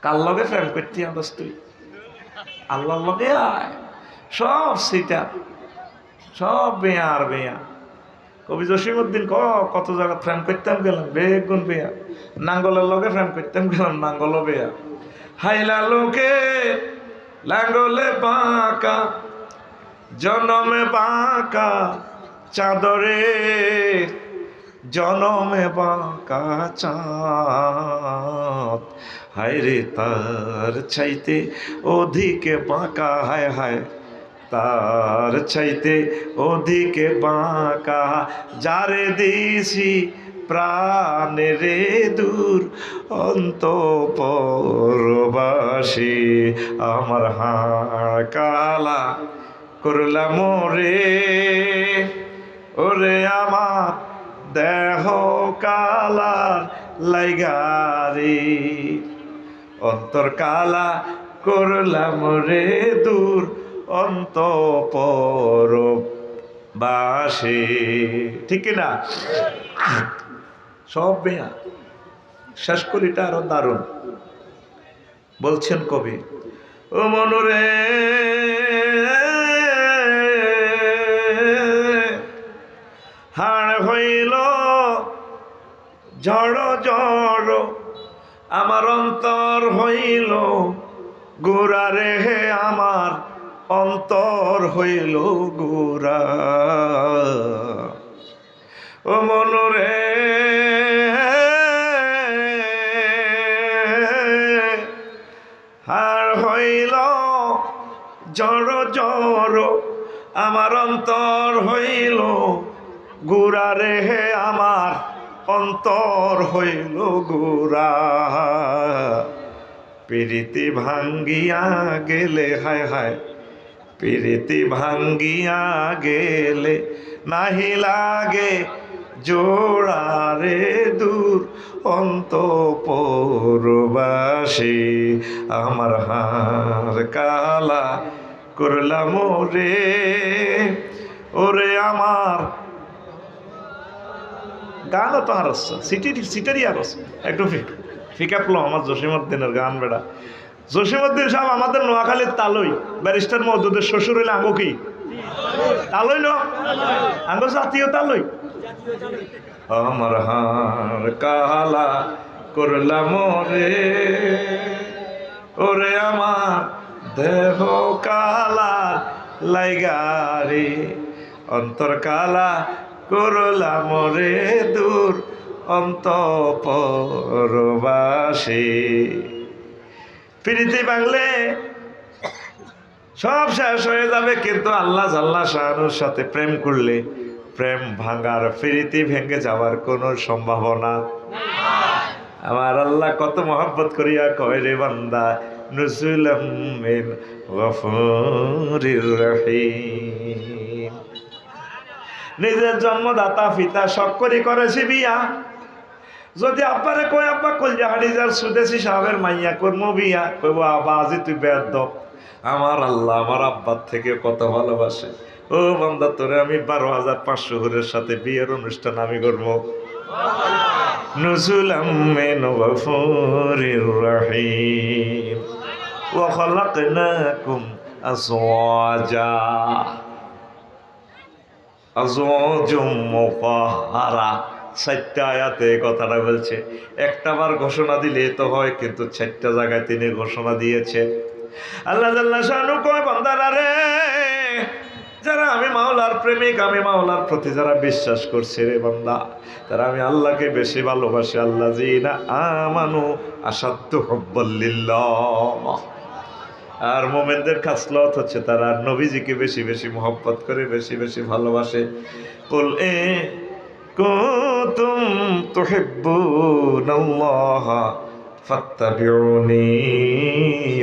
কার লগে প্রেম করতে আনস তুই? আল্লাহর লগে আয়। সব সিটার, সব বেয়া আর বেয়া। কবি জসিমউদ্দিন কত জায়গা প্রেম করতাম গেলাম, বেগুন বেয়া। নাঙ্গলের লগে প্রেম করতাম গেলাম, নাঙ্গল বেয়া। হাইলা লোকে লাঙ্গলে বাঁকা, জনমে বাঁকা চাঁদরে, জনমে বাঁকা চাঁদ। হায় রে তার চাইতে অধিকে বাঁকা, হায় হায় তার চাইতে অধিকে বাঁকা, যারে দিছি প্রাণে রে দূর অন্তঃপুরবাসী। আমার হাড় কালা করলাম রে, ওরে আমার দেহ কালার লাইগারি, অন্তর কালা করলাম রে দূর অন্তঃপুরবাসী। ঠিক না? সব বেয়া। শেষ কলিটা আরো দারুণ বলছেন কবি। ও মনুরে হাড় হইল ঝড় ঝড়, আমার অন্তর হইল গোরা রে, আমার অন্তর হইল গোরা। ও মনুরে হাড় হইল ঝড় ঝড়, আমার অন্তর হইল গোরা রে, আমার অন্তর হইল গোরা। প্রীতি ভাঙ্গিয়া গেলে, হায় হায় প্রীতি ভাঙ্গিয়া গেলে নাহি লাগে জোড়া রে দূর অন্তঃপুরবাসী। আমার হার কালা করলাম রে, ওরে আমার গানও তো হারস সিটারই হারস একটু ফিকা প্লো আমার জসিমউদ্দিনের গান বেড়া। জসিমউদ্দিন সাহেব আমাদের নোয়াখালীর তালই, ব্যারিস্টার মওদুদের শ্বশুর হইলে আঙ্গো কি তালই ন, আঙ্গো জাতীয় তালই। আমার হার কালা করলাম রে, ওরে আমার দেহ কালা লাইগারে, অন্তর কালা করলাম রে দূর অন্তঃপুরবাসী। প্রীতি বাংলে সব শেষ হয়ে যাবে, কিন্তু আল্লাহ জাল্লা শাহানুর সাথে প্রেম করলে প্রেম ভাঙার, প্রীতি ভেঙে যাওয়ার কোনো সম্ভাবনা। আমার আল্লাহ কত মহব্বত করিয়া কয় রে বান্দা, নুজুলাম মিন গফুরির রহিম। নিজের জন্মদাতা পিতা শক্করি করেছি বিয়া, যদি আব্বারে কই আব্বা কলজা হাড়িজার সুদেশি সাহেবের মাইয়া কর্ম বিয়া, কইব আব্বা আজি তুই বেয়াদব। আমার আল্লাহ আমার আব্বার থেকে কত ভালোবাসে। ও বান্দা তোরে আমি 12,500 হুরের সাথে বিয়ের অনুষ্ঠান আমি করবো। নুজুলাম মিন গফুরির রহিম ওয়া খালাকনাকুম আজওয়াজা, আজওয়াজুম মুতাহহারা। 4টা আয়াতে কথাটা বলছে। একটা বার ঘোষণা দিলে তো হয়, কিন্তু 4টা জায়গায় তিনি ঘোষণা দিয়েছে। আল্লাহ জাল্লা শানু কয় বান্দারা রে, যারা আমি মাওলার প্রেমিক, আমি মাওলার প্রতি যারা বিশ্বাস করছে রে বান্দা, তারা আমি আল্লাহকে বেশি ভালোবাসি। আল্লাযীনা আমানু আশাদ্দু হুব্বাল লিল্লাহ। আর মুমিনদের খাসলত হচ্ছে তারা নবীজিকে বেশি বেশি মহব্বত করে, বেশি বেশি ভালোবাসে। কুল কুনতুম তুহিব্বুনাল্লাহ ফাত্তাবিউনি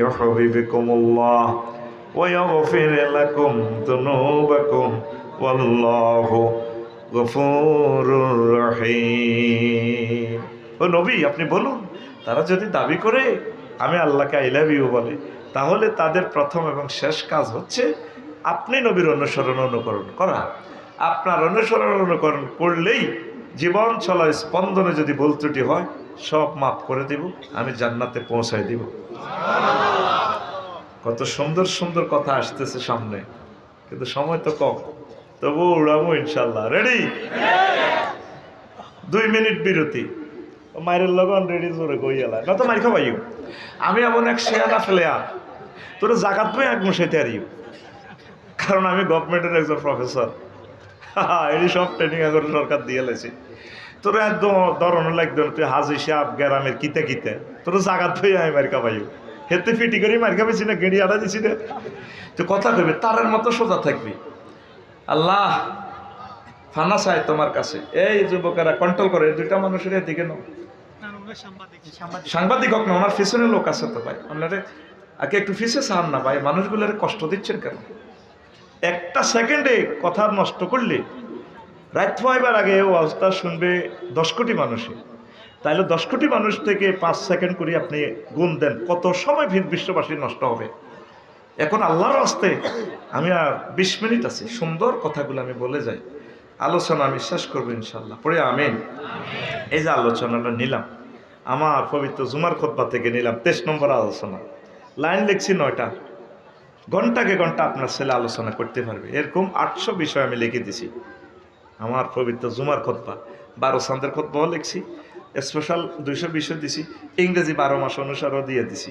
ইউহিব্বুকুমুল্লাহ ওয়া ইয়াগফির লাকুম যুনুবাকুম ওয়াল্লাহু গফুরুর রহিম। ও নবী, আপনি বলুন, তারা যদি দাবি করে আমি আল্লাহকে আই লাভ ইউ বলে, তাহলে তাদের প্রথম এবং শেষ কাজ হচ্ছে আপনি নবীর অনুসরণ অনুকরণ করা। আপনার অনুসরণ অনুকরণ করলেই জীবন চলার স্পন্দনে যদি ভুল ত্রুটি হয়, সব মাফ করে দিব, আমি জান্নাতে পৌঁছায় দিব। কত সুন্দর সুন্দর কথা আসতেছে সামনে, কিন্তু সময় তো কম, তবু উড়াবো ইনশাল্লাহ। রেডি? 2 মিনিট বিরতি। মায়ের লগন রেডি জোরে কইয়ালা না তো মার খাবাইও। আমি এমন এক শেয়ানা ফেলে তোর জাকাত পেয়ে এক মশাইতে আরিও, কারণ আমি গভর্নমেন্টের একজন প্রফেসর। এই সব ট্রেনিং এখন সরকার দিয়ে লেছি। তোর একদম ধরনের লাগতো তুই হাজি সাহেব গ্রামের কিতে কিতে তোর জাগাত পেয়ে আমি মার খাবাইও। হেতে ফিটি করে মার খাবাইছি না, গেড়ি আড়া দিছি না। তুই কথা কইবি, তারের মতো সোজা থাকবি। আল্লাহ ফানা চাই তোমার কাছে। এই যুবকেরা কন্ট্রোল করে, 2টা মানুষের দিকে নাও। সাংবাদিক হোক না, ওনার পিছনে লোক আছে তো ভাই, আপনারা আগে একটু পিছে চান না ভাই, মানুষগুলোর কষ্ট দিচ্ছেন কেন? একটা সেকেন্ডে কথা নষ্ট করলে রাত হইবার আগে ওয়াজটা শুনবে 10 কোটি মানুষে, তাইলে 10 কোটি মানুষ থেকে 5 সেকেন্ড করে আপনি গুণ দেন, কত সময় বিশ্ববাসী নষ্ট হবে। এখন আল্লাহর রাস্তে আমি আর 20 মিনিট আছে, সুন্দর কথাগুলো আমি বলে যাই, আলোচনা আমি শেষ করবো ইনশাল্লাহ। পরে আমিন। এই যে আলোচনাটা নিলাম আমার পবিত্র জুমার খুতবা থেকে নিলাম, 23 নম্বর আলোচনা। লাইন লিখছি 9টা, ঘন্টাকে ঘন্টা আপনার ছেলে আলোচনা করতে পারবে, এরকম 800 বিষয় আমি লিখে দিছি। আমার পবিত্র জুমার খুতবা 12 চাঁদের খুতবাও লিখছি, স্পেশাল 200 বিষয় দিছি, ইংরেজি 12 মাস অনুসারও দিয়ে দিছি।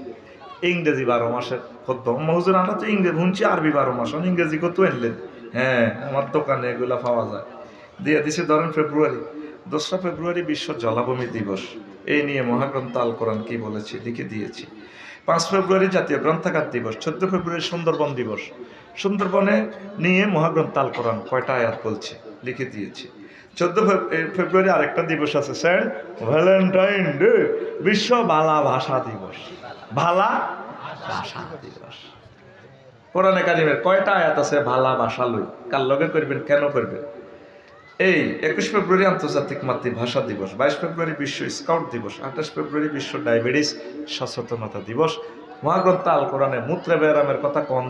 ইংরেজি 12 মাসের খুতবা হুজুর, আমরা তো ইংরেজি শুনছি, আরবি 12 মাস, ইংরেজি কত আনলেন? হ্যাঁ, আমার দোকানে এগুলা পাওয়া যায়, দিয়ে দিছি। ধরেন ফেব্রুয়ারি, 2রা ফেব্রুয়ারি বিশ্ব জলাভূমি দিবস, এই নিয়ে মহাগ্রন্থ আল কোরআন কি বলেছি লিখে দিয়েছি। 5 ফেব্রুয়ারি জাতীয় গ্রন্থাগার দিবস, 14 ফেব্রুয়ারি সুন্দরবন দিবস, সুন্দরবনে নিয়ে মহাগ্রন্থ আল কোরআন কয়টা আয়াত বলছে লিখে দিয়েছি। 14 ফেব্রুয়ারি আরেকটা দিবস আছে, সেন্ট ভ্যালেন্টাইন ডে, বিশ্ব বালা ভাষা দিবস। ভালা ভাষা দিবস, কোরআনে কারিমের কয়টা আয়াত আছে ভালা ভাষা লই, কার লগে করবেন, কেন করবেন। এই 21 ফেব্রুয়ারি আন্তর্জাতিক মাতৃভাষা দিবস, 22 ফেব্রুয়ারি বিশ্ব স্কাউট দিবস, 28 ফেব্রুয়ারি বিশ্ব ডায়াবেটিস সচেতনতা দিবস। মহাগ্রন্থ আল কোরআনে মূত্রে ব্যায়ামের কথা কম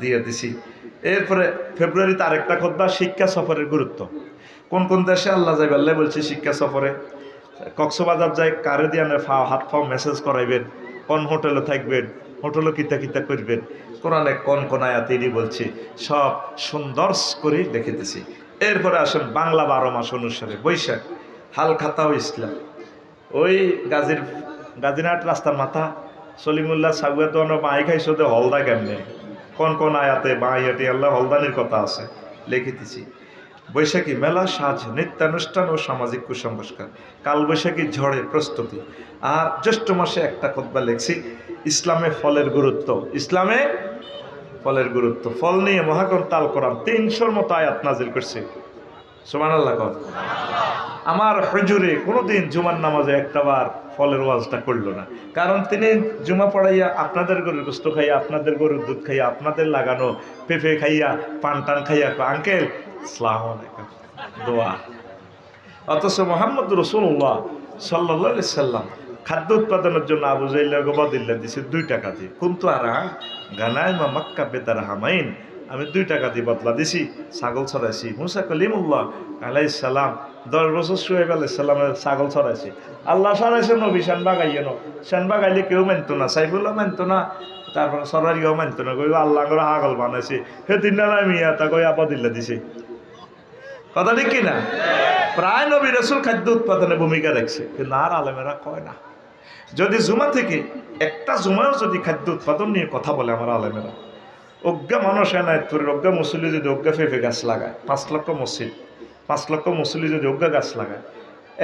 দিয়ে দিছি। এরপরে ফেব্রুয়ারিতে আরেকটা খুতবা, শিক্ষা সফরের গুরুত্ব। কোন কোন দেশে আল্লাহ যাইবে, আল্লাহ বলছে শিক্ষা সফরে। কক্সবাজার যাই কারে দিয়ে হাত পাও মেসেজ করাইবেন, কোন হোটেলে থাকবেন, হোটেলে কিতা কিতা করবেন, কোরআনে কোন কোন আয়াতেরই বলছে, সব সুন্দর করে লিখে দিছি। এরপরে আসেন বাংলা 12 মাস অনুসারে বৈশাখ, হালখাতা ও ইসলাম। ওই গাজীরহাট রাস্তার মাথা সলিমুল্লাহ সাগুয়া তো মাই খাইছো তো হলদা কেমনে, কোন কোন আয়াতে মাইয়াটি আল্লাহ হলদানির কথা আছে লিখে দিছি। বৈশাখী মেলা, সাজ, নৃত্যানুষ্ঠান ও সামাজিক কুসংস্কার। কাল বৈশাখী ঝড়ে প্রস্তুতি। আর জ্যৈষ্ঠ মাসে একটা খুতবা লিখছি, ইসলামে ফলের গুরুত্ব। ইসলামে ফলের গুরুত্ব, ফল নিয়ে মহাগ্রন্থ আল কোরআন 300-র মতো আয়াত নাজিল করছে। সুবহানাল্লাহ। আমার হুজুরে কোনোদিন জুমার নামাজে একটাবার ফলের ওয়াজটা করলো না, কারণ তিনি জুমা পড়াইয়া আপনাদের গরুর গোস্ত খাইয়া, আপনাদের গরুর দুধ খাইয়া, আপনাদের লাগানো পেঁপে খাইয়া, পান টান খাইয়া, আঙ্কেল আসসালামু আলাইকুম দোয়া। অথচ মুহাম্মদ রাসূলুল্লাহ সাল্লাল্লাহু আলাইহি সাল্লাম খাদ্য উৎপাদনের জন্য আবু জাইল গবাদিল্লা দিছে 2 টাকা দিয়ে। কিন্তু আর গানাইমা মক্কা বেদার হামাইন, আমি 2 টাকা দিয়ে বদলা দিছি, ছাগল ছড়াইছি। মুসা কলিমুল্লাহ আলাইহিস সালাম 10 বছর শুয়েব আলাইহিস সালামের ছাগল ছড়াইছি। আল্লাহ ছড়াইছে নবী শান বাগাইয়েন, শান বাগাইলে কেউ মানত না, সাইফুল্লাহ মানত না, তারপরে সরারিও মানত না, কইব আল্লাহ করে হাগল বানাইছে। হে 3 টাকা মিয়া তা কই আবাদিল্লা দিছে। কথা ঠিক কিনা? প্রায় নবী রাসূল খাদ্য উৎপাদনে ভূমিকা রাখছে, কিন্তু আর আলেমেরা কয় না। যদি জুমা থেকে একটা জুমাও যদি খাদ্য উৎপাদন নিয়ে কথা বলে আমার আলেমেরা, অজ্ঞা মানুষ এনায়তপুরের অজ্ঞা মুসল্লি যদি অজ্ঞা ফেফে গাছ লাগায়, 5 লক্ষ মসজিদ, 5 লক্ষ মুসল্লি যদি অজ্ঞা গাছ লাগায়,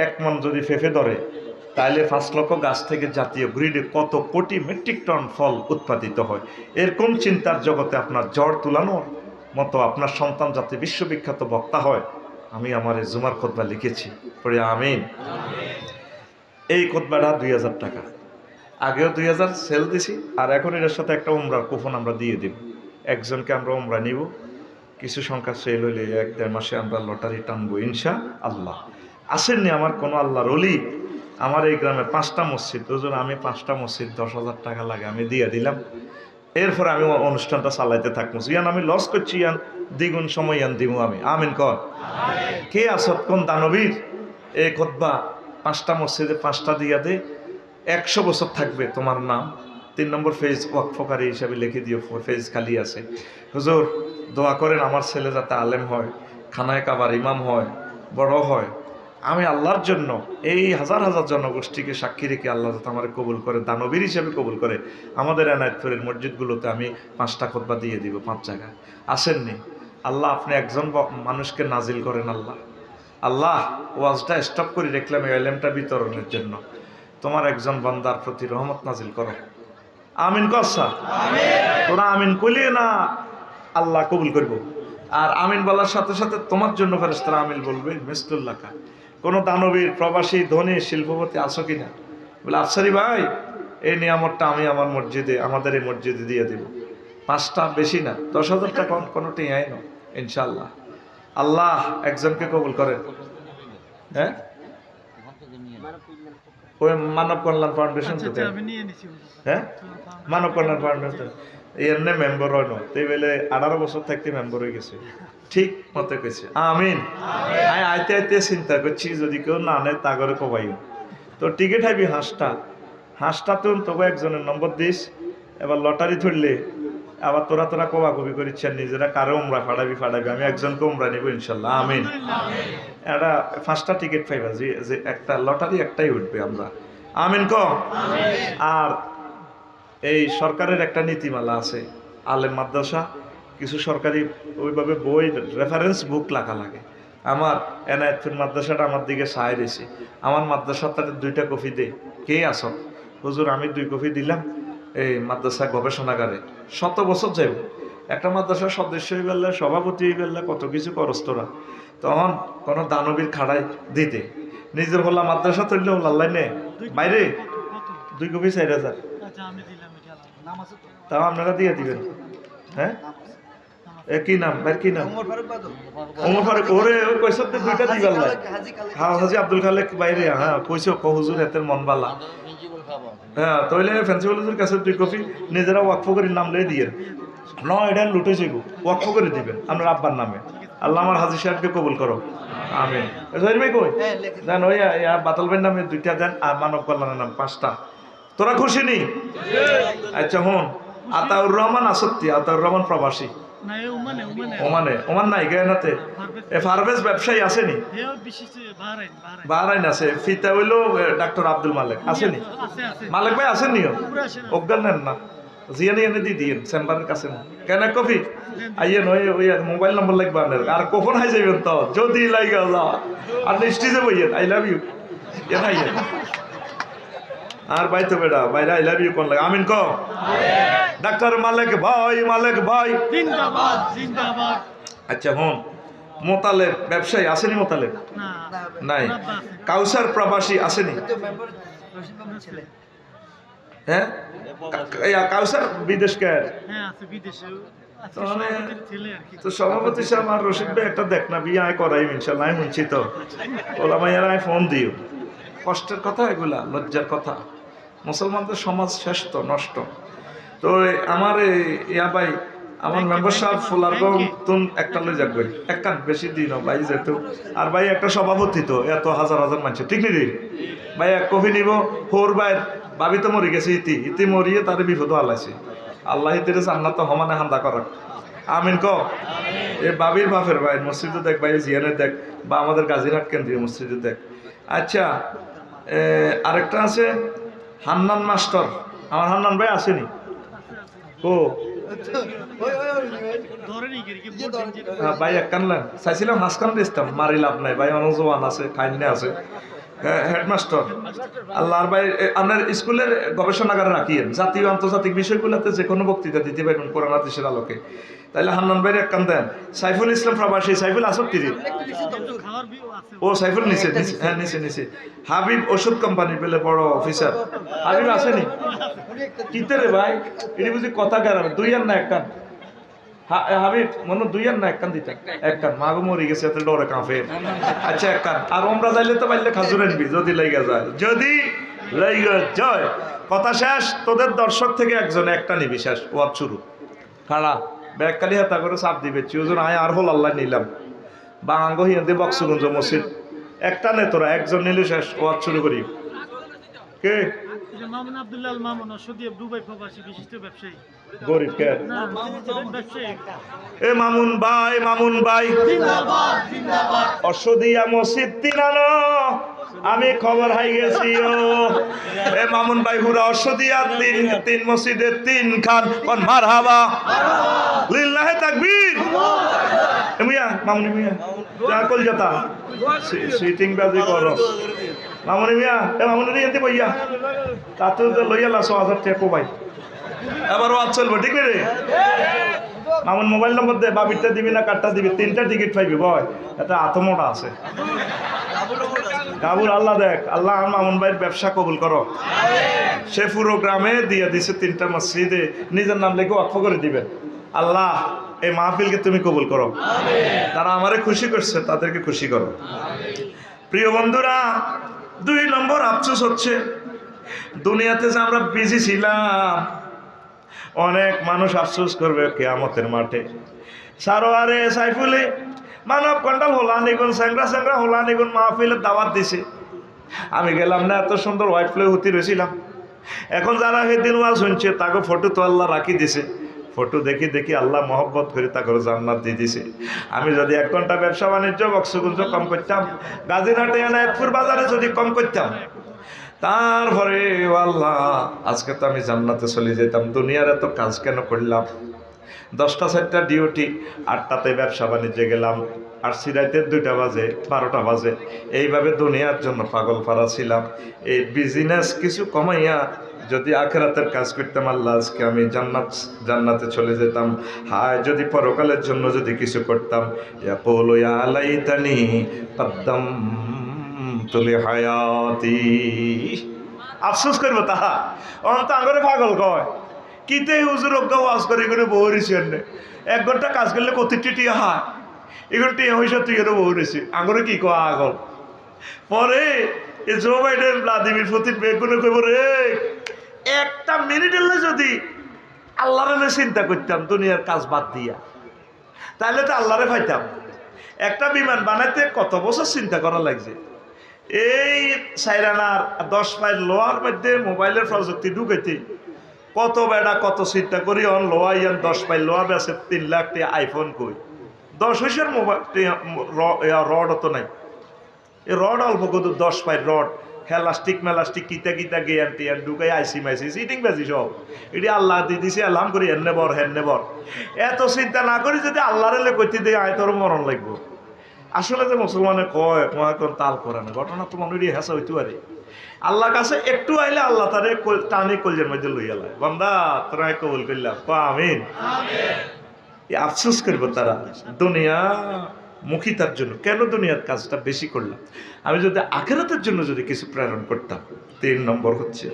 1 মন যদি ফেফে ধরে, তাহলে 5 লক্ষ গাছ থেকে জাতীয় গ্রিডে কত কোটি মেট্রিক টন ফল উৎপাদিত হয়। এরকম চিন্তার জগতে আপনার জ্বর তুলানোর মতো আপনার সন্তান যাতে বিশ্ববিখ্যাত বক্তা হয়, আমি আমার এই জুমার খুতবা লিখেছি। পড়ে আমিন। এই খুতবাটা 2000 টাকা, আগেও 2000 সেল দিছি, আর এখন এর সাথে একটা উমরার কুপন আমরা দিয়ে দেব। একজনকে আমরা উমরা নিব, কিছু সংখ্যা সেল হইলে 1-1.5 মাসে আমরা লটারি টানবো ইনশাআল্লাহ। আসেননি আমার কোনো আল্লাহর ওলি, আমার এই গ্রামে 5টা মসজিদ, ওজন আমি 5টা মসজিদ 10,000 টাকা লাগে আমি দিয়ে দিলাম। এরপরে আমি অনুষ্ঠানটা চালাইতে থাকবো। ইয়ান আমি লস করছি, ইয়ান দ্বিগুণ সময় ইয়ান দিব আমি। আমিন কর। কে আসত কোন দানবীর এই খুতবা 5টা মসজিদে 5টা দিয়া দে, 100 বছর থাকবে তোমার নাম। 3 নম্বর ফেজ ওয়াকফকারী হিসাবে লিখে দিও, ফেজ খালি আছে। হুজুর দোয়া করেন আমার ছেলে যাতে আলেম হয়, খানায় কাবার ইমাম হয়, বড় হয়। আমি আল্লাহর জন্য এই হাজার হাজার জনগোষ্ঠীকে সাক্ষী রেখে আল্লাহ যাতে আমার কবুল করে, দানবীর হিসেবে কবুল করে। আমাদের এনায়েতপুরের মসজিদগুলোতে আমি 5টা খুতবা দিয়ে দিব, 5 জায়গায়। আসেননি? আল্লাহ আপনি একজন মানুষকে নাজিল করেন। আল্লাহ আল্লাহ ওয়াজটা স্টপ করে দেখলাম এই এলেমটা বিতরণের জন্য। তোমার একজন বান্দার প্রতি রহমত নাজিল করো। আমিন কসা। তোরা আমিন কইলে না আল্লাহ কবুল করবো। আর আমিন বলার সাথে সাথে তোমার জন্য ফেরেশতারা আমিন বলবে মিসলুল্লাহ। কোন দানবীর, প্রবাসী, ধনী, শিল্পপতি আছো কিনা? বলে আফসারি ভাই এই নিয়ামতটা আমি আমার মসজিদে, আমাদের এই মসজিদে দিয়ে দেব। 5টা, বেশি না, 10,000 টাকা কোনোটি আই না ইনশাল্লাহ। আল্লাহ একজনকে কবুল করেন। হ্যাঁ, ওই মানব কল্যাণ ফাউন্ডেশন তো। হ্যাঁ, মানব কল্যাণ ফাউন্ডেশন এমনি মেম্বার হয় না, তাই বলে 18 বছর থাকতে মেম্বার হয়ে গেছে। ঠিক মতো কইছে আমিন। আমি আইতে আইতে চিন্তা করছি যদি কেউ না নেয় তা করে কবাই তো টিকিট হাইবি হাঁসটা তো তবু একজনের নম্বর দিস। এবার লটারি ধরলে আবার তোরা কবা কবি করিচ্ছেন নিজেরা কারো উমরা ফাড়াবি। আমি একজনকে উমরা নিব ইনশাল্লাহ আমিন। এটা 5টা টিকিট পাইবা, যে একটা লটারি একটাই উঠবে আমরা আমিন ক। আর এই সরকারের একটা নীতিমালা আছে, আলেম মাদ্রাসা কিছু সরকারি ওইভাবে বই রেফারেন্স বুক লেখা লাগে। আমার এনায়েতপুর মাদ্রাসাটা আমার দিকে সায় দিয়েছে। আমার মাদ্রাসার তাদের 2টা কপি দে, কে আস? হুজুর আমি 2 কপি দিলাম এই মাদ্রাসা গবেষণাগারে। 100 বছর যাইব একটা মাদ্রাসার সদস্য হয়ে গেলে, সভাপতি হয়ে গেলে, কত কিছু করস্তরা। তখন কোনো দানবীর খাড়াই দিতে নিজের হল্লা মাদ্রাসা তৈরি হল আল্লাহ নে বাইরে 2 কপি 4,000। তাও আপনারা দিয়ে দিবেন। হ্যাঁ, কি নাম ভাই, কি নাম? ওমর ফারুক। ওরে ওই কইসব 2টা দিবার লাই। হ্যাঁ, হাজি আব্দুল খালেক বাইরে। হ্যাঁ কইছো হুজুর এতের মন বালা। হ্যাঁ তাইলে প্রিন্সিপাল হুজুর কাছে 2 কপি নিজেরা ওয়াকফ করে নাম লয়ে দিয়ে ন এটা লুটে যাইব, ওয়াকফ করে দিবেন আপনার আব্বার নামে। আল্লাহ আমার হাজি সাহেবকে কবুল করো আমিন। জহির ভাই কই দেন, ওই বাতল ভাইয়ের নামে 2টা দেন, আর মানব কল্যাণের নাম 5টা। তোরা খুশি নি? আচ্ছা হন, আতাউর রহমান আসত্তি, আতাউর রহমান প্রবাসী ওমানে নাই গায়নাতে। ফারভেজ ব্যবসায়ী আসেনি? বাহরাইন আছে। ফিতা হইলো ডাক্তার আব্দুল মালেক আসেনি? মালেক ভাই আসেননিও? অজ্ঞান নেন না, জিয়ানি এনে দিয়ে দিয়েন চেম্বারের কাছে। কেন কফি আইয়েন, ওই মোবাইল নম্বর লাগবে আপনার। আর কখন হাই যাইবেন তো যদি লাইগা যাওয়া আর স্টেজে বইয়েন আই লাভ ইউ এন আইয়েন। আর ভাই তো বেটা বাইরে আই লাভ ইউ কোন লাগে আমিন ক। ডাক্তার মালেক ভাই, মালেক ভাই জিন্দাবাদ জিন্দাবাদ। আচ্ছা হন, মোতালেব ব্যবসায়ী আসেনি? মোতালেব নাই। কাউসার প্রবাসী আসেনি? হ্যাঁ, কাউসার বিদেশ কে? তো সভাপতি সাহেব আর রশিদ ভাই একটা দেখ না, বিয়ে আয় করাই ইনশাল্লাহ। আমি শুনছি তো ওলা মাইয়ারা ফোন দিও। কষ্টের কথা এগুলা, লজ্জার কথা। মুসলমানদের সমাজ শেষ তো, নষ্ট। তো আমার ইয়া ভাই, আমার মেম্বার সাহেব ফুলারগম তুন একটা লই যাক ভাই, একটা বেশি দিন ভাই যেহেতু। আর ভাই একটা সভাপতি তো, এত হাজার হাজার মানুষ ঠিক নেই ভাই। 1 কফি নিব। হোর ভাইয়ের ভাবি তো মরে গেছে, ইতি মরিয়ে তার বিপদ আলাইছে। আল্লাহ ইতিরে জান্নাত তো সমানে হান্দা করাক আমিন ক। এই বাবির বাপের ভাই মসজিদে দেখ ভাই, জিয়ানে দেখ, বা আমাদের গাজীরহাট কেন্দ্রীয় মসজিদে দেখ। আচ্ছা আরেকটা আছে হান্নান মাস্টার। আমার হান্নান ভাই আসেনি? ও ভাই এক কানলেন চাইছিলাম, হাঁস কান দিতাম, মারি লাভ নাই ভাই। অনেক জোয়ান আছে, খাইনে আছে। হেডমাস্টার আল্লাহর ভাই আপনার স্কুলের গবেষণাগারে রাখিয়েন, জাতীয় আন্তর্জাতিক বিষয়গুলোতে যে কোনো বক্তৃতা দিতে পারবেন কোরআন হাদিসের আলোকে। তাইলে হান্নান ভাইয়ের এক কান দেন। সাইফুল ইসলাম প্রবাসী, সাইফুল আসক্তি। ও সাইফুল নিচে, হ্যাঁ নিচে। হাবিব ওষুধ কোম্পানি পেলে বড় অফিসার। হাবিব আসেনি? কিতে রে ভাই, এটি বুঝি কথা কেন? 2 আর না 1 কান? হাবিব মনে 2 আর না 1 কান দিতে? 1 কান। মাগো মরি গেছে এত ডরে কাঁপে। আচ্ছা 1 কান। আর আমরা যাইলে তো পাইলে খাজুর আনবি যদি লাইগা যায়, যদি লাইগা যায়। কথা শেষ। তোদের দর্শক থেকে একজন একটা নিবি, শেষ ওয়াজ শুরু। খাড়া ব্যাগকালি হাতা করে চাপ দিবে, চিওজন আয় আর হল আল্লাহ নিলাম। বাঙ্গ হিয়াতে বক্সগঞ্জ মসজিদ একটা নে তোরা, একজন নিলে শেষ, ওয়াজ শুরু করি। কে? মামুন আব্দুল্লাহ মামুন সৌদি দুবাই প্রবাসী বিশিষ্ট ব্যবসায়ী। গরিব কে? না ব্যবসায়ী। এ মামুন ভাই, মামুন ভাই, জিন্দাবাদ জিন্দাবাদ। অসদিয়া মসজিদ তিনানো আমি খবর হাই গেছি ও। এ মামুন ভাই হুরা অসদিয়া তিন মসজিদের তিন খান কোন মারহাবা লিল্লাহে তাকবীর। এ মিয়া মামুন মিয়া যা কলকাতা সিটিং বাজি করো মামুনি মিয়া। এ মামুনি নিয়ে বইয়া তাতে লইয়া লাস 1000 টাকা কোবাই এবার ওয়াজ চলবো, ঠিক রে? মামুন মোবাইল নম্বর দে, বাবিরটা দিবি না কার্ডটা দিবি, 3টা টিকিট পাইবি বয়, এটা আতমোটা আছে কাবুল। আল্লাহ দেখ, আল্লাহ মামুন ভাইয়ের ব্যবসা কবুল করো। সে পুরো গ্রামে দিয়ে দিছে 3টা মসজিদে, নিজের নাম লিখে ওয়াকফ করে দিবেন। আল্লাহ এই মাহফিলকে তুমি কবুল করো। তারা আমারে খুশি করছে, তাদেরকে খুশি করো। প্রিয় বন্ধুরা, 2 নম্বর আফসোস হচ্ছে দুনিয়াতে যে আমরা বিজি ছিলাম, অনেক মানুষ আফসোস করবে কিয়ামতের মাঠে। সারোয়ারে সাইফুলে মানব কন্ডাল হোলানিগুন স্যাংরা হোলানিগুন মাহফিলের দাওয়াত দিছে, আমি গেলাম না, এত সুন্দর হোয়াইট ফ্লে হতে রয়েছিলাম। এখন যারা সেদিন ওয়াজ শুনছে তাকে ফটো তো আল্লাহ রাখি দিছে, ফটো দেখি দেখি আল্লাহ মহব্বত করে তাকে জান্নাত দিয়ে দিছে। আমি যদি 1 ঘন্টা ব্যবসা বাণিজ্য বক্সগুঞ্জ কম করতাম, গাজীরহাটে এনায়েতপুর বাজারে যদি কম করতাম, তারপরে আল্লাহ আজকে তো আমি জান্নাতে চলে যেতাম। দুনিয়ার এত কাজ কেন করলাম? 10টা 4টা ডিউটি, 8টাতে ব্যবসা বাণিজ্যে গেলাম, আর সিরাইতে 2টা বাজে 12টা বাজে, এইভাবে দুনিয়ার জন্য পাগল পারা ছিলাম। এই বিজনেস কিছু কমাইয়া যদি আখিরাতের কাজ করতাম, আল্লাহ আজকে আমি জান্নাতে চলে যেতাম। হায় যদি পরকালের জন্য যদি কিছু করতাম, ইয়াকুলু ইয়া লাইতানি কদ্দাম তুলি হায়াতি, আফসোস করবো তাহা। অন্ত আঙ্গরে পাগল কয় কিতে হুজুর অজ্ঞা ওয়াজ করে করে বউ রেছি, 1 ঘন্টা কাজ করলে কতটি টিয়া হয়, এগুলো টিয়া হয়েছে তুই এর বউ রেছি, আঙ্গরে কি কয় আগল। পরে এ জো বাইডেন ভ্লাদিমির পুতিন বেগুনে কইব রে, 1টা মিনিট এলে যদি আল্লাহরে চিন্তা করতাম দুনিয়ার কাজ বাদ দিয়া, তাহলে তো আল্লাহরে পাইতাম। একটা বিমান বানাইতে কত বছর চিন্তা করা লাগছে। এই সাইরানার 10 মাইল লোহার মধ্যে মোবাইলের প্রযুক্তি ঢুকাইতে কত বেড়া কত চিন্তা করি। অন লোহা ইয়ান 10 মাইল লোহা বেছে 3 লাখ টাকা আইফোন কই 10 হইসের মোবাইল রড অত নাই, এই রড অল্প কত 10 মাইল রড হেলাস্টিক মেলাস্টিক কিতা কিতা গেয়ান টিয়ান ঢুকাই আইসি মাইসি সিটিং বাজি সব এটি আল্লাহ দিয়ে দিছে। আল্লাহ করি হেন্নে বর এত চিন্তা না করি যদি আল্লাহরে লে কইতে দেয় আয় তোর মরণ লাগবো। আসলে যে মুসলমানে কয় কোন তাল করে না, ঘটনা তো মনে হেসা হইতে পারে। আল্লাহর কাছে একটু আইলে আল্লাহ তারে টানে কলজের মধ্যে লইয়া লাই, বান্দা তোরা কবুল করলাম, আমিন। আফসোস করবো তারা দুনিয়া মুখিতার জন্য, কেন দুনিয়ার কাজটা বেশি করলাম। আমি যদি আখিরাতের জন্য যদি কিছু প্রেরণ করতাম। 3 নম্বর হচ্ছে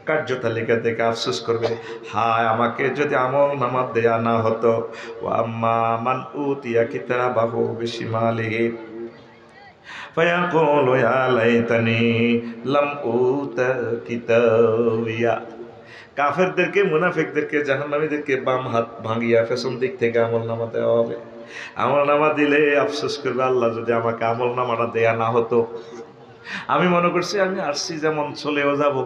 কার্যতালিকা থেকে আফসোস করবে, হায় আমাকে যদি আমল নামা দেয়া না হতো। ও আম্মা মান উতিয়া কিতাবাহু বিশিমালিহি ফায়াকুলু ইয়া লাইতানি লাম উতা কিতাবিয়া। কাফেরদেরকে মুনাফিকদেরকে জাহান্নামীদেরকে বাম হাত ভাঙিয়া পেছন দিক থেকে আমল নামা দেওয়া হবে। আমল নামা দিলে আফসোস করবে, আল্লাহ যদি আমাকে আমল নামাটা দেয়া না হতো। আমি মনে করছি আমি আসছি যেমন চলেও যাব,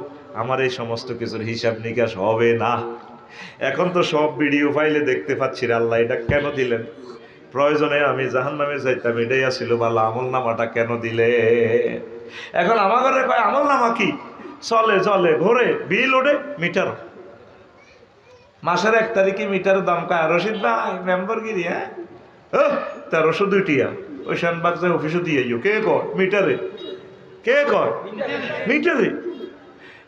আমার এই সমস্ত কিছুর হিসাব নিকাশ হবে না। এখন তো সব ভিডিও ফাইলে দেখতে পাচ্ছি আল্লাহ এটা কেন দিলেন, প্রয়োজনে আমি জাহান্নামে যাইতাম, এটাই আসছিল ভালো, আমল নামাটা কেন দিলে। এখন আমার ঘরে কয় আমল নামা কি চলে ঘরে বিল ওঠে মিটার, মাসের 1 তারিখে মিটারের দাম কয় রশিদ ভাই মেম্বরগিরি, হ্যাঁ 1302 টিয়া ওই শানবাগ যায় অফিসে দিয়ে কে কয় মিটারে, কে কয় মিটারে।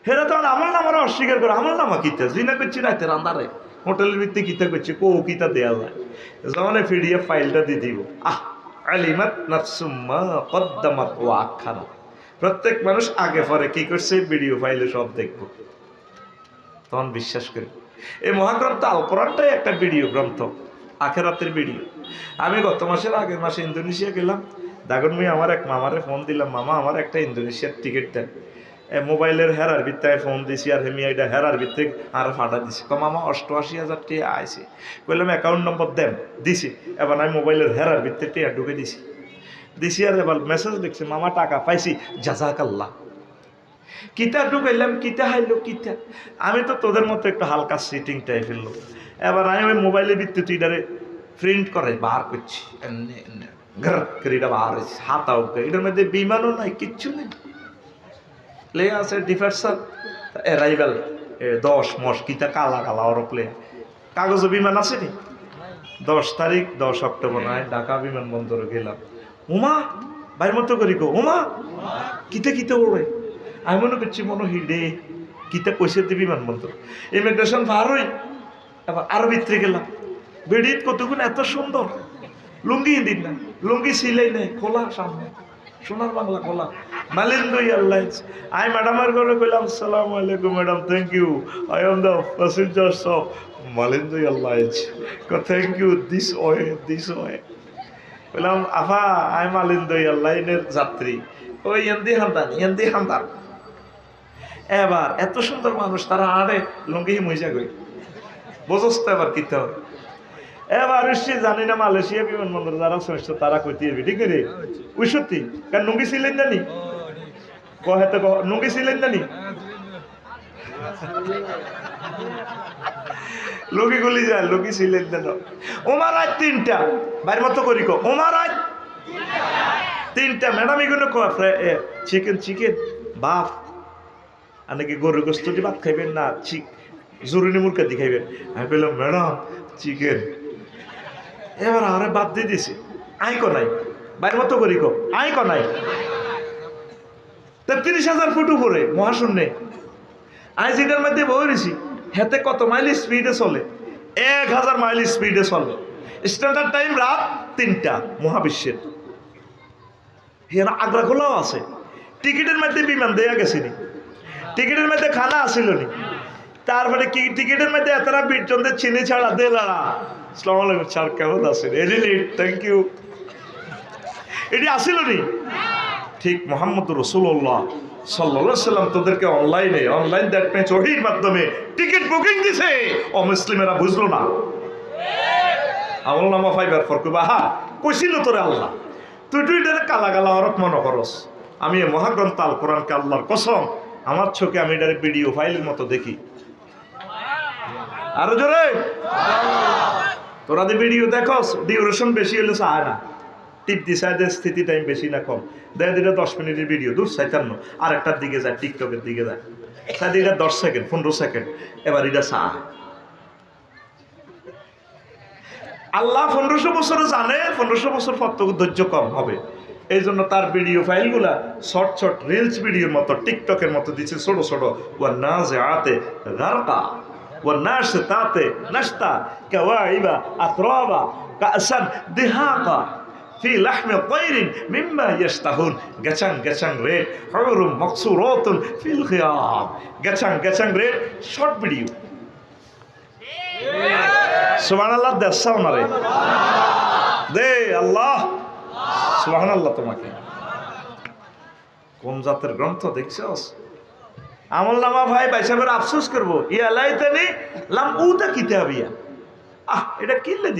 হেরা তখন আমল নামারা অস্বীকার করে, আমল নামা কিতা জিনা করছি রাতে রান্দারে হোটেলের ভিত্তি কিতা করছে কো কিতা দেয়া যায়, যখন PDF ফাইলটা দিয়ে দিব। আলিমাত নাফসুম্মা কদ্দামাত ওয়া আখারাত, প্রত্যেক মানুষ আগে পরে কি করছে ভিডিও ফাইলে সব দেখবো, তখন বিশ্বাস করি। এই মহাগ্রন্থ আল কোরআনটাই একটা ভিডিও গ্রন্থ, আখেরাতের ভিডিও। আমি গত আগের মাসে ইন্দোনেশিয়া গেলাম, দাগন মিয়া আমার এক মামারে ফোন দিলাম, মামা আমার একটা ইন্দোনেশিয়ার টিকিট দেন। মোবাইলের হেরার ভিত্তায় ফোন দিছি, আর হেমি এটা হেরার ভিত্তিক আর ফাটা দিছি। মামা 88,000 টাকা আইসি, বললাম অ্যাকাউন্ট নম্বর দেন, দিছি। এবার আমি মোবাইলের হেরার ভিত্তিক টিয়া ঢুকে দিছি। দিছি আর এবার মেসেজ লিখছে মামা টাকা পাইছি জাযাকাল্লাহ। কিতা ঢুকাইলাম কিতা হাইলো কিতা, আমি তো তোদের মতো একটু হালকা সিটিং টাইপের লোক। এবার আমি ওই মোবাইলের ভিত্তিতে এটারে প্রিন্ট করে বার করছি, এমনি এমনি ঘর করে এটা বার হয়েছে, হাতাও এটার মধ্যে বিমানও নাই কিচ্ছু নেই, প্লে আছে ডিফার্সার অ্যারাইভাল 10 মস কিতা কালা কালা ওর প্লে কাগজ বিমান আছে নি 10 তারিখ 10 অক্টোবর নয় ঢাকা বিমানবন্দরে গেলাম। উমা বাইর মতো করি গো উমা কিতে কিতে ওড়ে, আমি মনে করছি মনে হিডে কিতে পয়সা দিয়ে বিমানবন্দর ইমিগ্রেশন পার হই। এবার আরো ভিতরে গেলাম, বেডিত কতক্ষণ এত সুন্দর, লুঙ্গি দিন না লুঙ্গি সিলাই নেই, খোলা সামনে সোনার বাংলা খোলা মালিন্দ এয়ারলাইন্স। আমি ম্যাডামের ঘরে কইলাম আসসালামু আলাইকুম madam, thank you, I am the passengers of Malindo airlines, thank you this way. বললাম আফা আমি মালিন্দ এয়ারলাইনের যাত্রী, ওই এন্দি হান্দান। এবার এত সুন্দর মানুষ তারা আড়ে লুঙ্গি মইজা গই বোঝস তো এবার কিতে হয়। এবার সে জানি না মালয়েশিয়া বিমানবন্দর যারা শ্রেষ্ঠ তারা কইতে ঠিক রে ওই সত্যি কারণ লুঙ্গি ছিলেন জানি কহেতে লুঙ্গি ছিলেন জানি লুঙ্গি গুলি যায় লুঙ্গি ছিলেন জানো। ওমার আজ 3টা বাইর মতো করি কো ওমার আজ 3টা ম্যাডাম এগুলো চিকেন বাফ আর নাকি গরুর গোস্ত দিয়ে ভাত খাইবেন না জরুরি মুরগা দিয়ে খাইবেন। আমি বললাম ম্যাডাম চিকেন। এবার আরে বাদ দিয়ে দিছি আই কো নাই বাইর মতো করি কো আই কো নাই 33,000 ফুট উপরে মহাশূন্যে আই যেটার মধ্যে বইছি হেতে কত মাইল স্পিডে চলে 1000 মাইল স্পিডে চলে। স্ট্যান্ডার্ড টাইম রাত 3টা মহাবিশ্বের। এরা আগ্রা খোলাও আছে, টিকিটের মধ্যে বিমান দেয়া গেছিনি, টিকিটের মধ্যে খানা আসিল নি, তারপরে কি টিকিটের মধ্যে এতটা বিটজনতে চিনি ছাড়া দেলাড়া আসসালামু আলাইকুম স্যার কেমন আছেন থ্যাংক ইউ এটি আসিল নি। ঠিক মোহাম্মদ রাসূলুল্লাহ সাল্লাল্লাহু আলাইহি সাল্লাম তোদেরকে অনলাইন দ্যাট মিন্স ওহীর মাধ্যমে টিকিট বুকিং দিছে, অমুসলিমেরা বুঝলো না। আমল নামা ফাইবার ফর কুবা হা কইছিল তোরে আল্লাহ তুই এটারে কালা কালা হরফ মনে করস। আমি এই মহাগ্রন্থ আল কোরআনকে আল্লাহর কসম আমার চোখে আমি এটারে ভিডিও ফাইলের মতো দেখি। আরো জোরে তোরা যে ভিডিও দেখস ডিউরেশন বেশি হলে চায় না, টিপ দিশায় স্থিতি টাইম বেশি না কম দেয়, 10 মিনিটের ভিডিও দূর 57 আরেকটার দিকে যায় টিকটকের দিকে যায় সাথে 10 সেকেন্ড 15 সেকেন্ড। এবার এটা চায় আল্লাহ 1500 বছরে জানে 1500 বছর পর তো ধৈর্য কম হবে, এই জন্য তার ভিডিও ফাইলগুলা শর্ট রিলস ভিডিওর মতো টিকটকের মতো দিচ্ছে ছোট ছোট। ওয়া নাজিআতে গারকা ওয়া নাশতাতে নাশতা কাওয়াইবা আতরাবা কাসান দিহাকা ফি লাহমি তায়রিন মিম্মা ইয়াশতাহুন গেচাং রেড হুরুম মাকসুরাতুন ফিল খিয়াম গেচাং রেড শর্ট ভিডিও। সুবহানাল্লাহ দেশাও না রে দে আল্লাহ সুবহানাল্লাহ। তোমাকে কোন জাতের গ্রন্থ দেখছস? আমল নামা ভাই বাইসাবের আফসোস করবো ইয়া লাইতানি লাম উতা কিতাবিয়া। এটা কিনলে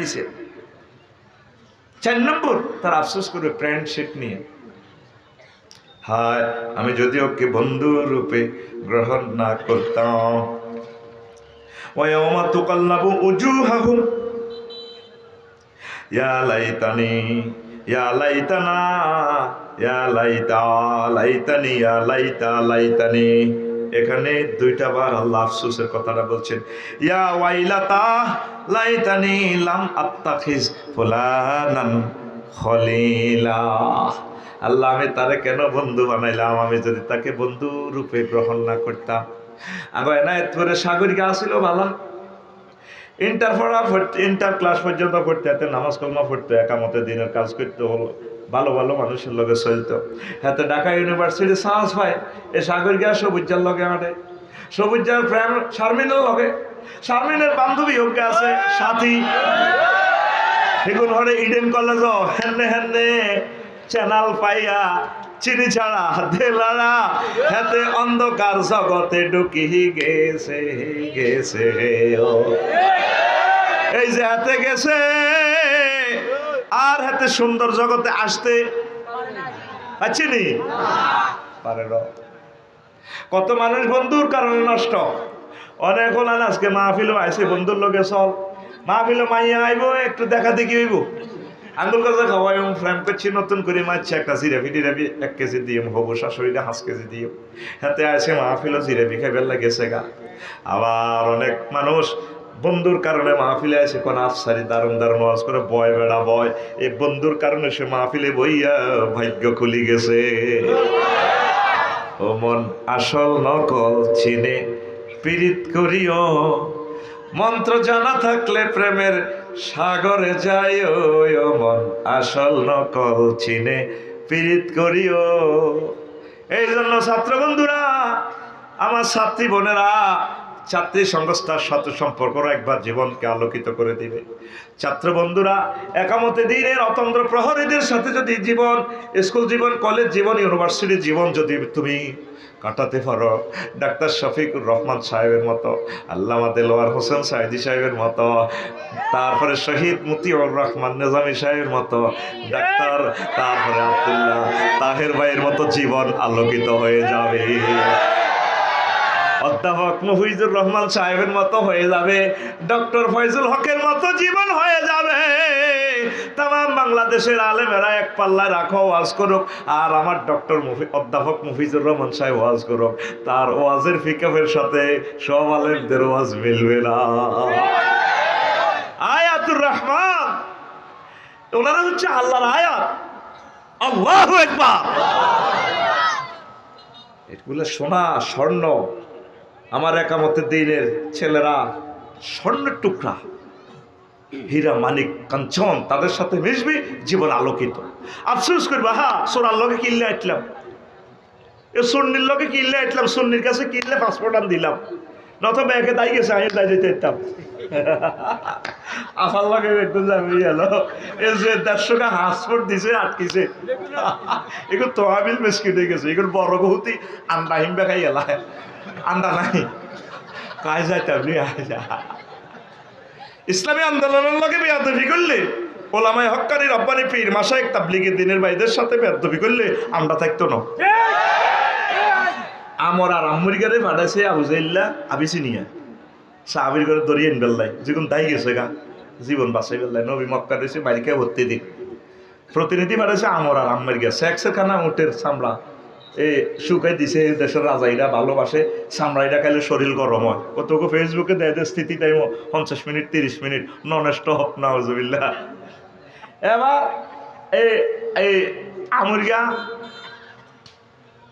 দিছে 4 নম্বর তার আফসোস করবে ফ্রেন্ডশিপ নিয়ে। হায় আমি যদি ওকে বন্ধু রূপে গ্রহণ না করতাম। ওয়ায়াউমা তুকাল্লাবু উজুহাহুম ইয়া লাইতানি ইয়া লাইতানা ইয়া লাইতানি ইয়া লাইতানি। এখানে 2টা বার আল্লাহ আফসোসের কথাটা বলছেন। ইয়া ওয়াইলাতা লাইতানি লাম আত্তাখিজ ফুলানান খলিলা। আল্লাহ আমি তারে কেন বন্ধু বানাইলাম, আমি যদি তাকে বন্ধু রূপে গ্রহণ না করতাম। আগে এনায়েত করে সাগরিকা আসিল ভালো, ইন্টার ক্লাস পর্যন্ত পড়তে হাতে নামাজ কলমা পড়তো, একামতে দিনের কাজ করতে হলো, ভালো মানুষের লগে চলতো। হাতে ঢাকা ইউনিভার্সিটি সাহস পায় এ সাগরিকা সবুজার লগে হাঁটে, সবুজার প্রেম শারমিনের লগে, শারমিনের বান্ধবী হোকে আছে সাথী এখন হরে ইডেন কলেজ হেন্নে চ্যানেল পাইয়া চিনি ছাড়া দেলারা হাতে অন্ধকার জগতে ঢুকি গেছে ও এই যে হাতে গেছে আর হাতে সুন্দর জগতে আসতে পারছিনি পারে না। কত মানুষ বন্ধুর কারণে নষ্ট। অনেক হলান আজকে মাহফিলও আইসে বন্ধুর লোকে চল, মাহফিলও মাইয়া আইব, একটু দেখা দেখি হইব, আঙ্গুল কাছে খাওয়াই ফ্রেম করছি, নতুন করে মারছি একটা জিরাপি টিরাপি 1 কেজি দিয়ে হবো, শাশুড়িটা 5 কেজি দিয়ে হাতে আসে মাহফিলও জিরাপি খাই বেলা গেছে গা। আবার অনেক মানুষ বন্ধুর কারণে মাহফিলে আসে কোন আফসারি দারুণ দারুণ ওয়াজ করে বয় বেড়া বয়, এই বন্ধুর কারণে সে মাহফিলে বইয়া ভাগ্য খুলি গেছে। ও মন আসল নকল চিনে পীড়িত করিও, মন্ত্র জানা থাকলে প্রেমের সাগরে যায়। ও মন আসল নকল চিনে পীড়িত করিও। এই জন্য ছাত্র বন্ধুরা, আমার ছাত্রী বোনেরা, ছাত্রী সংস্থার সাথে সম্পর্ক একবার জীবনকে আলোকিত করে দিবে। ছাত্র বন্ধুরা, একামতে দিনের অতন্ত্র প্রহরীদের সাথে যদি জীবন, স্কুল জীবন, কলেজ জীবন, ইউনিভার্সিটি জীবন যদি তুমি কাটাতে পারো, ডাক্তার শফিকুর রহমান সাহেবের মতো, আল্লামা দেলোয়ার হোসেন সাইদি সাহেবের মতো, তারপরে শহীদ মতিউর রহমান নিজামী সাহেবের মতো ডাক্তার, তারপরে আব্দুল্লাহ তাহের ভাইয়ের মতো জীবন আলোকিত হয়ে যাবে। অধ্যাপক মফিজুর রহমান সাহেবের মতো হয়ে যাবে, ডক্টর ফয়জুল হকের মতো জীবন হয়ে যাবে। তাম বাংলাদেশের আলেমেরা এক পাল্লায় রাখো, ওয়াজ করুক, আর আমার ডক্টর অধ্যাপক মফিজুর রহমান সাহেব ওয়াজ করুক, তার ওয়াজের ফিকাফের সাথে সব আলেমদের ওয়াজ মিলবে না। আয়াতুর রহমান, ওনারা হচ্ছে আল্লাহর আয়াত। আল্লাহু আকবার। এগুলো সোনা স্বর্ণ, আমার একামতের দিনের ছেলেরা স্বর্ণের টুকরা, হীরা মানিক কাঞ্চন, তাদের সাথে মিশবি, জীবন আলোকিত। আফসোস করবা, হ্যাঁ সোনার লগে কিনলে আইটলাম, এ সুন্নির লগে কিনলে আইটলাম, সুন্নির কাছে কিনলে পাসপোর্ট আন দিলাম, নতুবা ব্যাগে দাই গেছে, আমি দাই যেতে যেতাম আমার লগে একটু যাবি এলো, এ যে 150 টাকা পাসপোর্ট দিছে, আটকিছে, এগুলো তহাবিল মেসকিট হয়ে গেছে, এগুলো বড় বহুতি আন্ডা হিমবে খাই এলা, আন্ডা নাই কাজ যাইতাম নি। ইসলামী আন্দোলনের লগে বেয়াদবি করলে, ওলামায়ে হক্কানি রব্বানি পীর মাশায়েখ তাবলীগের দিনের ভাইদের সাথে বেয়াদবি করলে আমরা থাকতো না। আমর আর আম্মুরিগারে পাঠাইছে আবু জাইল্লা আবিসিনিয়া, সাহাবীর ঘরে দরিয়ে বেল্লাই, যখন দাই গেছে গা, জীবন বাঁচাই বেল্লাই, নবী মক্কা রয়েছে বাড়িকে ভর্তি দিন, প্রতিনিধি পাঠাইছে আমর আর আম্মের গিয়া, 100 খানা উটের চামড়া এ শুকাই দিছে, দেশের রাজাইরা ভালোবাসে, চামড়াইরা খাইলে শরীর গরম হয়, কতটুকু ফেসবুকে দেয় স্থিতি টাইম 50 মিনিট 30 মিনিট নষ্ট হোক না হুজুবিল্লাহ। এবার এই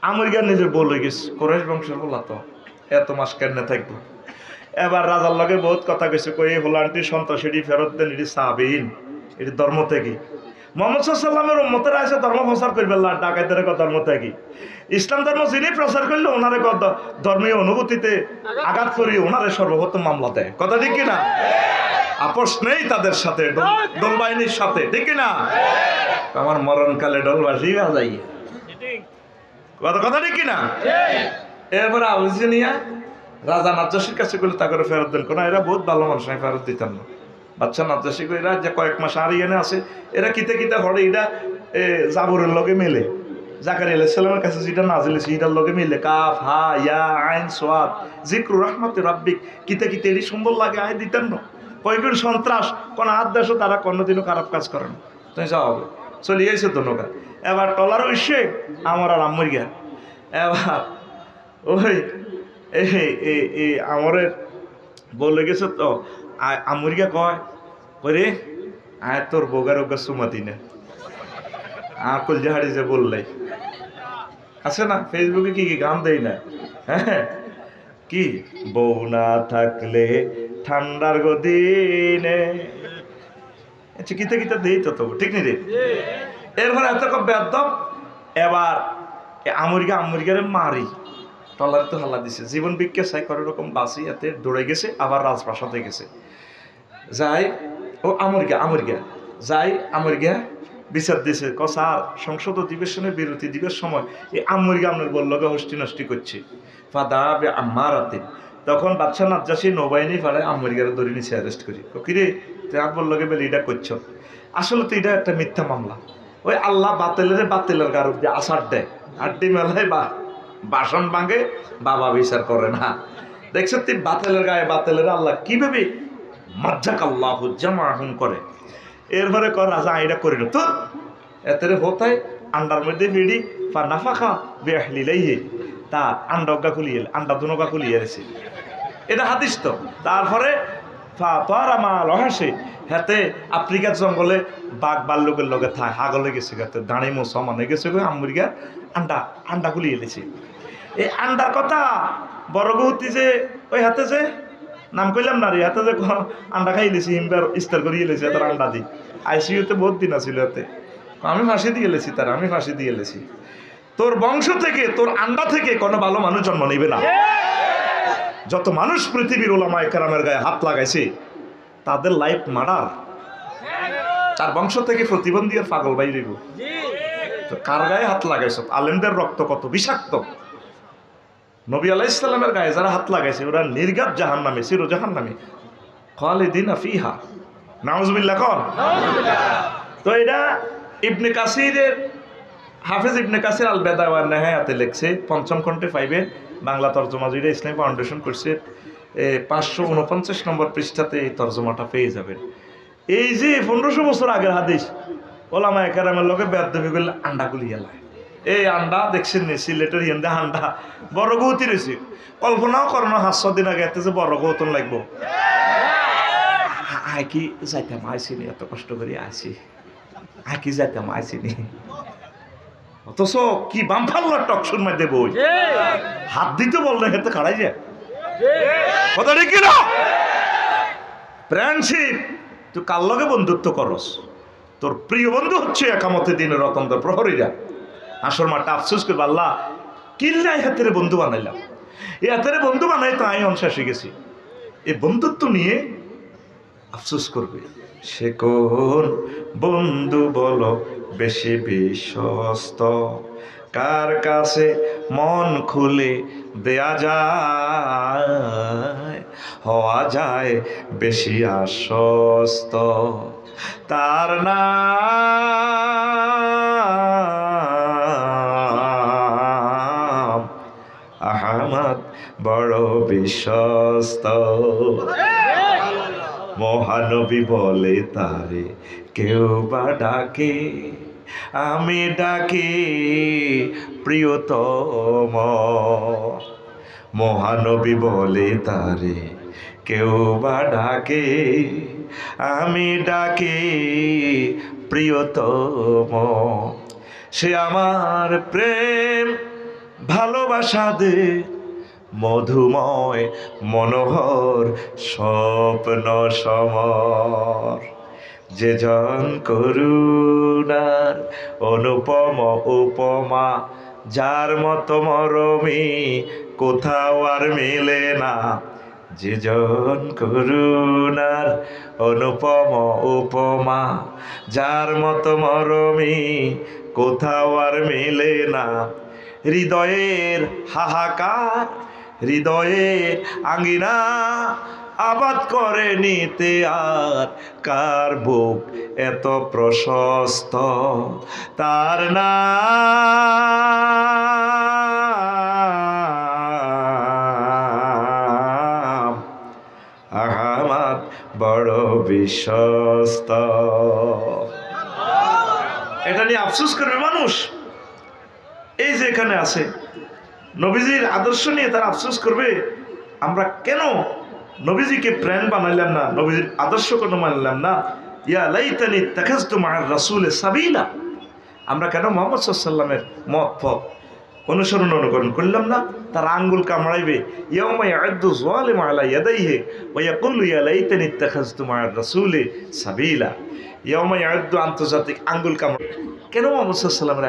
আমরিগা নিজে বলে গেছে, কোরাইশ বংশের বলা তো এত মাস কেন থাকবো। এবার রাজার লগে বহুত কথা কইছে, কই হোলান্টি সন্ত্রাসী ফেরত দেন, এটি সাহাবীন, এটি ধর্ম থেকে মোহাম্মদ সাল্লামের উম্মতেরা এসে ধর্ম প্রচার করবে, ডাকাইতের ধর্ম থেকে ইসলাম ধর্ম যিনি প্রচার করলে ওনারে ধর্মীয় অনুভূতিতে আঘাত করি, ওনারে সর্বপ্রথম মামলা দেয়। কথা ঠিক কিনা? আপোষ নেই তাদের সাথে, দল বাহিনীর সাথে, ঠিক কিনা? আমার মরণকালে ডলবাসী যাই, কথা ঠিক কিনা? এরপরে আবুজি নিয়ে রাজা নাজ্জাশীর কাছে গেলে তা করে ফেরত দেন, কোন এরা বহুত ভালো মানুষ, আমি ফেরত দিতাম না। বাচ্চা নাজ্জাশী এরা যে কয়েক মাস আর এনে আছে, এরা কিতে কিতে হরে, এটা জাবরের লগে মেলে, জাকারিয়া আলাইহিস সালামের কাছে যেটা নাজিল হয়েছে এটার লগে মিলে, কাফ হা ইয়া আইন সোয়াদ যিকরু রাহমাতি রাব্বিক, কিতে কিতে এরই সুন্দর লাগে, আয় দিতেন না। কয়েকজন সন্ত্রাস কোন হাত দেশও তারা কোনোদিনও খারাপ কাজ করে না, তুমি যাও চলে গেছে তো নৌকা। এবার টলার উঠছে আমার আর আম্মুর গিয়া, এবার ওই এই আমরের বলে গেছে তো, আম্মুর গিয়া কয় রে আয় তোর বোগার ওগা সুমাতি না, আকল জাহাড়ি যে বললে আছে না ফেসবুকে, কি গান দেয় না, হ্যাঁ কি বউ না থাকলে ঠান্ডার গদিনে, কিতে কিতে দেই তো, তবু ঠিক নি রে। এরপরে এত বেদম, এবার আমরিগারে মারি, টলারে তো হাল্লা দিছে, জীবন বিজ্ঞা সাই করে রকম বাসি এতে দৌড়ে গেছে, আবার রাজপ্রাসাদে গেছে, যাই ও আমরিগা যাই, আমরিগা বিচার দিছে, স্যার সংসদ অধিবেশনের বিরতি দিবের সময় এই আমরিগা আপনার বললকে হস্টি নষ্টি করছে, ফাদাবে আম্মারাতে। তখন বাদশাহ নাজ্জাশী নৌবাহিনী ফাড়ে আমরিগারে ধরে নিছে, অ্যারেস্ট করি, কিরে তুই আর বললকে বেলে এটা করছ। আসলে তো এটা একটা মিথ্যা মামলা। ওই আল্লাহ বাতিলের গারদ দিয়ে আসার দেয়, আড্ডি মেলায় বা বাসন ভাঙে, বাবা বিচার করে না। দেখছো তুই বাতিলের গায়ে বাতিলের আল্লাহ কিভাবে মাজ্জাক আল্লাহ জামাহুম করে। এরপরে কর রাজা এটা করি না তো এতে হতায় আন্ডার মধ্যে ভিড়ি বা নাফাখা বেহলিলাইহে তা আন্ডা অজ্ঞা খুলিয়ে আন্ডা দুনগা খুলিয়ে এসেছে। এটা হাদিস তো। তারপরে হাতে আফ্রিকার জঙ্গলে বাঘ বাল্যকের লগে থাক হাগলে গেছে গাতে দাঁড়ি মোসা মানে গেছে আমেরিকা আন্ডা খুলিয়ে এনেছে। এই আন্ডার কথা বড় গৌতি যে ওই হাতে যে নাম কইলাম না রে, হাতে যে আন্ডা খাই লেছি হিমবার ইস্তার করিয়ে লেছি তার আন্ডা দিই। আইসিইউতে বহুত দিন আছিল হাতে, আমি ফাঁসি দিয়ে লেছি তার, আমি ফাঁসি দিয়ে লেছি। তোর বংশ থেকে তোর আন্ডা থেকে কোনো ভালো মানুষ জন্ম নেবে না। যত মানুষ পৃথিবীর ওলামায়ে কেরামের গায়ে হাত লাগাইছে তাদের লাইফ মার্ডার। তার বংশ থেকে প্রতিবন্ধী আর পাগল বাইরে তো কার গায়ে হাত লাগাইছ? আলেমদের রক্ত কত বিষাক্ত। নবী আলাইহিস সালামের গায়ে যারা হাত লাগাইছে ওরা নির্ঘাত জাহান্নামে, চির জাহান্নামে, খালিদিনা ফিহা। নাউজুবিল্লাহ কর। তো এটা ইবনে কাসিরের হাফেজ ইবনে কাসির আল বেদায়া ওয়ান নিহায়াতে লিখছে, পঞ্চম খণ্ডে পাইবেন, বাংলা তর্জমা যেটা ইসলামী ফাউন্ডেশন করছে 549 নম্বর পৃষ্ঠাতে এই তর্জমাটা পেয়ে যাবেন। এই যে 1500 বছর আগের হাদিস, ওলামায়ে কেরামের লগে বেয়াদবি করলে আন্ডা গুলি এলায়। এই আন্ডা দেখছেন নি সিলেটের হিন্দা আন্ডা বড় গৌতি রয়েছে, কল্পনাও করানো 500 দিন আগে এতে যে বড় গৌতন লাগবো। আয় কি যাইতাম আইসিনি, এত কষ্ট করে আসি, আয় কি যাইতাম আইসিনি, অথচ কি বামফাল্লার টকশন মাই দেব হাত দিতে বললে হেতে খাড়াই যায় কথা ঠিক না। ফ্রেন্ডশিপ তুই কার লগে বন্ধুত্ব করস? তোর প্রিয় বন্ধু হচ্ছে একামতে দিনের রতন্ত্র প্রহরীরা। আসর মাঠে আফসোস করবে, আল্লাহ কিল্লাই হাতের বন্ধু বানাইলাম, এই হাতের বন্ধু বানাই তো আমি অংশে গেছি। এই বন্ধুত্ব নিয়ে আফসোস করবে। সে কোন বন্ধু বলো বেশি বিশ্বস্ত, কার কাছে মন খুলে দেয়া যায়, হওয়া যায় বেশি আশ্বস্ত। তার নাম আহমদ, বড় বিশ্বস্ত। মহানবী বলে তারে কেউ বা ডাকে, আমি ডাকি প্রিয়তম। মহানবী বলে তারে কেউ বা ডাকে, আমি ডাকি প্রিয়তম। সে আমার প্রেম ভালোবাসা দে, মধুময় মনোহর স্বপ্ন সমর। যে জন করুণার অনুপম উপমা, যার মতো মরমী কোথাও আর মেলে না। যে জন করুণার অনুপম উপমা, যার মতো মরমী কোথাও আর মেলে না। হৃদয়ের হাহাকার, হৃদয়ের আঙ্গিনা আবাদ করে নিতে আর কার বুক এত প্রশস্ত। তার নাম আহমদ, বড় বিশ্বস্ত। এটা নিয়ে আফসোস করবে মানুষ। এই যে এখানে আছে নবীজির আদর্শ নিয়ে তারা আফসোস করবে, আমরা কেন নবীজিকে প্রাণ বানাইলাম না, নবীজির আদর্শ কেন মানলাম না। ইয়া লাইতানি ইত্তাখাযতু মা'আর রাসূলি সাবিলা, আমরা কেন মুহাম্মদ সাল্লাল্লাহু আলাইহি ওয়াসাল্লামের মত পথ অনুকরণ করলাম না। তার আঙ্গুল কামড়াইবে, ইয়াউমা ইয়া'আদ্দু যালিমু আলা ইয়াদাইহি ওয়া ইয়াকুলু ইয়া লাইতানি ইত্তাখাযতু মা'আর রাসূলি সাবিলা। ইয়াউমা ইয়া'আদ্দু আন্তর্জাতিক আঙ্গুল কামড় কেন মুহাম্মদ সাল্লাল্লাহু আলাইহি ওয়াসাল্লামের